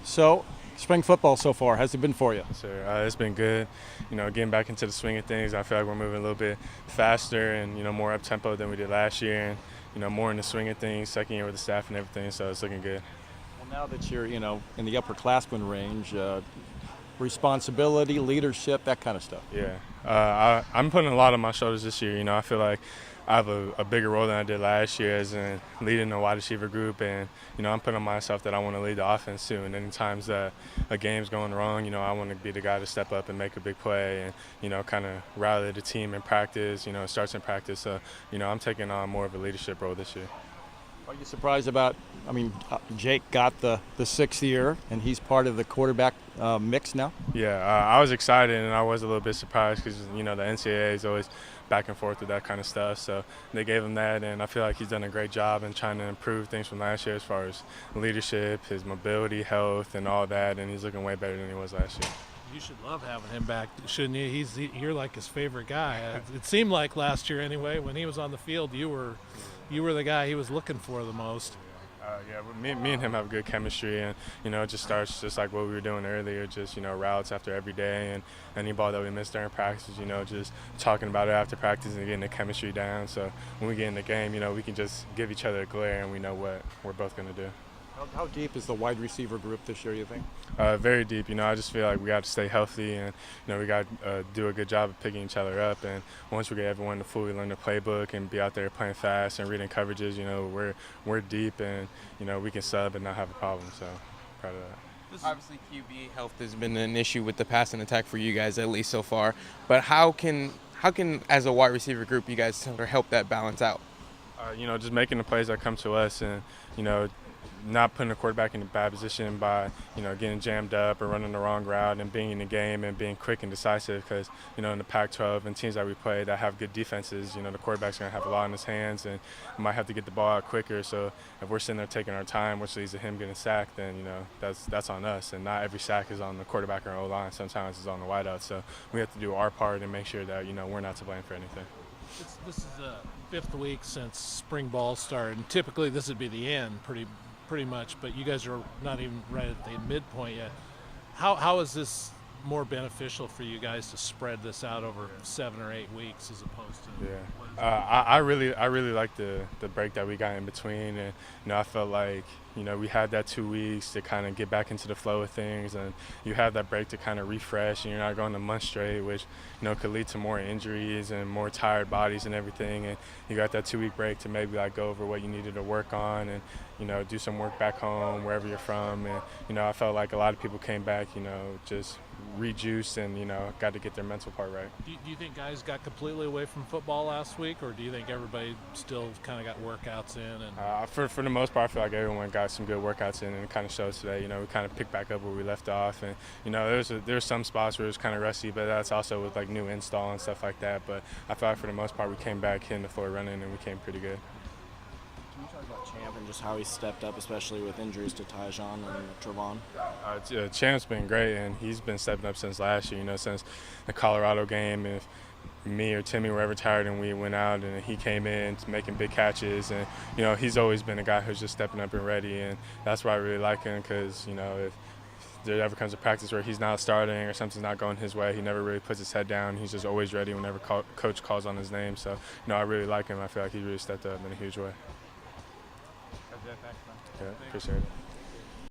So, spring football so far, how's it been for you? Sir, it's been good. Getting back into the swing of things. I feel like we're moving a little bit faster and more up tempo than we did last year, and more in the swing of things. Second year with the staff and everything, so it's looking good. Well, now that you're, in the upperclassman range, responsibility, leadership, that kind of stuff. Yeah, I'm putting a lot on my shoulders this year. I feel like I have a bigger role than I did last year as in leading the wide receiver group, and I'm putting on myself that I want to lead the offense too. And any times that a game's going wrong, I want to be the guy to step up and make a big play, and kind of rally the team in practice. It starts in practice, so I'm taking on more of a leadership role this year. Are you surprised about, Jake got the sixth year, and he's part of the quarterback mix now? Yeah, I was excited and I was a little bit surprised because the NCAA is always back and forth with that kind of stuff. So they gave him that, and I feel like he's done a great job in trying to improve things from last year as far as leadership, his mobility, health, and all that. And he's looking way better than he was last year. You should love having him back, shouldn't you? You're like his favorite guy. It seemed like last year anyway. When he was on the field, you were the guy he was looking for the most. Yeah, me and him have good chemistry, and it just starts just like what we were doing earlier, just routes after every day, and any ball that we missed during practice, just talking about it after practice and getting the chemistry down. So when we get in the game, we can just give each other a glare, and we know what we're both going to do. How deep is the wide receiver group this year, you think? Very deep. I just feel like we got to stay healthy, and we got to do a good job of picking each other up. And once we get everyone to fully learn the playbook and be out there playing fast and reading coverages, we're deep, and we can sub and not have a problem. So proud of that. Obviously, QB health has been an issue with the passing attack for you guys, at least so far. But how can as a wide receiver group you guys help that balance out? Just making the plays that come to us, and not putting the quarterback in a bad position by getting jammed up or running the wrong route, and being in the game and being quick and decisive, because in the Pac-12 and teams that we play that have good defenses, the quarterback's going to have a lot in his hands and might have to get the ball out quicker. So if we're sitting there taking our time, which leads to him getting sacked, then that's on us. And not every sack is on the quarterback or O-line. Sometimes it's on the wideout. So we have to do our part and make sure that we're not to blame for anything. This is the fifth week since spring ball started, and typically this would be the end pretty much, but you guys are not even right at the midpoint yet. How is this more beneficial for you guys to spread this out over 7 or 8 weeks as opposed to? Yeah, I really like the break that we got in between, and I felt like we had that 2 weeks to kind of get back into the flow of things, and you have that break to kind of refresh, and you're not going a month straight, which could lead to more injuries and more tired bodies and everything. And you got that 2 week break to maybe go over what you needed to work on, and do some work back home wherever you're from. And I felt like a lot of people came back just rejuiced and got to get their mental part right. Do you think guys got completely away from football last week, or do you think everybody still kind of got workouts in? And for the most part, I feel like everyone got some good workouts in, and it kind of shows today. We kind of picked back up where we left off, and there's some spots where it was kind of rusty, but that's also with new install and stuff like that. But I feel like for the most part we came back hitting the floor running, and we came pretty good. Can you talk about Champ and just how he stepped up, especially with injuries to Tyjon and Trevon? Champ's been great, and he's been stepping up since last year. Since the Colorado game, if me or Timmy were ever tired and we went out and he came in making big catches, and he's always been a guy who's just stepping up and ready, and that's why I really like him, because if there ever comes a practice where he's not starting or something's not going his way, he never really puts his head down. He's just always ready whenever coach calls on his name. So I really like him. I feel like he really stepped up in a huge way. Yeah, appreciate it.